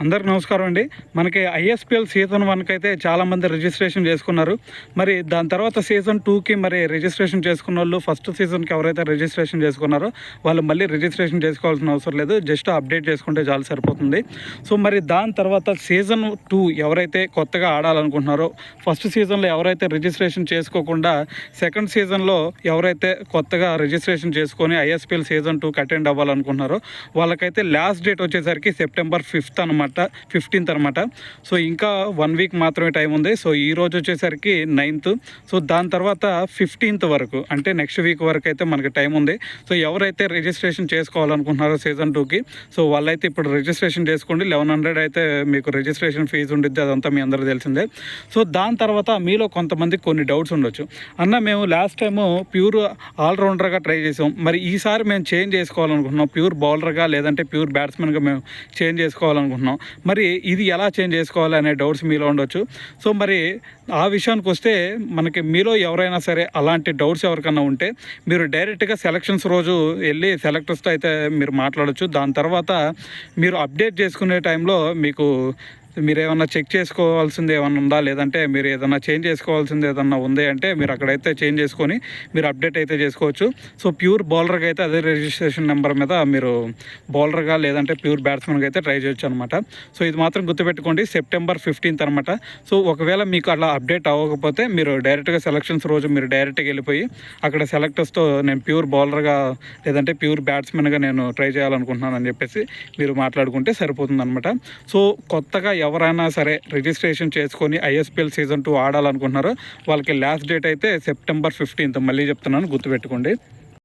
అందరికి నమస్కారం అండి. మనకి ఐఎస్పిఎల్ సీజన్ 1కి అయితే చాలామంది రిజిస్ట్రేషన్ చేసుకున్నారు. మరి దాని తర్వాత సీజన్ 2కి మరి రిజిస్ట్రేషన్ చేసుకున్న వాళ్ళు ఫస్ట్ సీజన్కి ఎవరైతే రిజిస్ట్రేషన్ చేసుకున్నారో వాళ్ళు మళ్ళీ రిజిస్ట్రేషన్ చేసుకోవాల్సిన అవసరం లేదు, జస్ట్ అప్డేట్ చేసుకుంటే చాలా సరిపోతుంది. సో మరి దాని తర్వాత సీజన్ 2 ఎవరైతే కొత్తగా ఆడాలనుకుంటున్నారో, ఫస్ట్ సీజన్లో ఎవరైతే రిజిస్ట్రేషన్ చేసుకోకుండా సెకండ్ సీజన్లో ఎవరైతే కొత్తగా రిజిస్ట్రేషన్ చేసుకొని ఐఎస్పిఎల్ సీజన్ 2కి అటెండ్ అవ్వాలనుకుంటున్నారో వాళ్ళకైతే లాస్ట్ డేట్ వచ్చేసరికి సెప్టెంబర్ 15th అనమాట. సో ఇంకా 1 వీక్ మాత్రమే టైం ఉంది. సో ఈ రోజు వచ్చేసరికి 9th. సో దాని తర్వాత 15th వరకు, అంటే నెక్స్ట్ వీక్ వరకు అయితే మనకి టైం ఉంది. సో ఎవరైతే రిజిస్ట్రేషన్ చేసుకోవాలనుకుంటున్నారో సీజన్ 2కి, సో వాళ్ళైతే ఇప్పుడు రిజిస్ట్రేషన్ చేసుకోండి. 1100 అయితే మీకు రిజిస్ట్రేషన్ ఫీజు ఉండిద్ది, అదంతా మీ అందరూ తెలిసిందే. సో దాని తర్వాత మీలో కొంతమందికి కొన్ని డౌట్స్ ఉండొచ్చు. అన్న మేము లాస్ట్ టైము ప్యూర్ ఆల్రౌండర్గా ట్రై చేసాం, మరి ఈసారి మేము చేంజ్ చేసుకోవాలనుకుంటున్నాం, ప్యూర్ బౌలర్గా లేదంటే ప్యూర్ బ్యాట్స్మెన్గా మేము చేంజ్ చేసుకోవాలనుకుంటున్నాం, మరి ఇది ఎలా చేంజ్ చేసుకోవాలి అనే డౌట్స్ మీలో ఉండొచ్చు. సో మరి ఆ విషయానికి వస్తే మనకి మీలో ఎవరైనా సరే అలాంటి డౌట్స్ ఎవరికన్నా ఉంటే మీరు డైరెక్ట్గా సెలక్షన్స్ రోజు వెళ్ళి సెలెక్టర్స్తో అయితే మీరు మాట్లాడచ్చు. దాని తర్వాత మీరు అప్డేట్ చేసుకునే టైంలో మీకు మీరు ఏమన్నా చెక్ చేసుకోవాల్సింది ఏమన్నా ఉందా, లేదంటే మీరు ఏదన్నా చేంజ్ చేసుకోవాల్సింది ఏదన్నా ఉంది అంటే మీరు అక్కడైతే చేంజ్ చేసుకొని మీరు అప్డేట్ అయితే చేసుకోవచ్చు. సో ప్యూర్ బౌలర్గా అయితే అదే రిజిస్ట్రేషన్ నెంబర్ మీద మీరు బౌలర్గా లేదంటే ప్యూర్ బ్యాట్స్మెన్గా అయితే ట్రై చేయొచ్చు అనమాట. సో ఇది మాత్రం గుర్తుపెట్టుకోండి, సెప్టెంబర్ 15th అనమాట. సో ఒకవేళ మీకు అలా అప్డేట్ అవ్వకపోతే మీరు డైరెక్ట్గా సెలక్షన్స్ రోజు మీరు డైరెక్ట్గా వెళ్ళిపోయి అక్కడ సెలెక్టర్స్తో నేను ప్యూర్ బౌలర్గా లేదంటే ప్యూర్ బ్యాట్స్మెన్గా నేను ట్రై చేయాలనుకుంటున్నాను అని చెప్పేసి మీరు మాట్లాడుకుంటే సరిపోతుంది అనమాట. సో కొత్తగా ఎవరైనా సరే రిజిస్ట్రేషన్ చేసుకొని ఐఎస్పిఎల్ సీజన్ 2 ఆడాలనుకుంటున్నారో వాళ్ళకి లాస్ట్ డేట్ అయితే సెప్టెంబర్ 15th. మళ్ళీ చెప్తున్నాను, గుర్తుపెట్టుకోండి.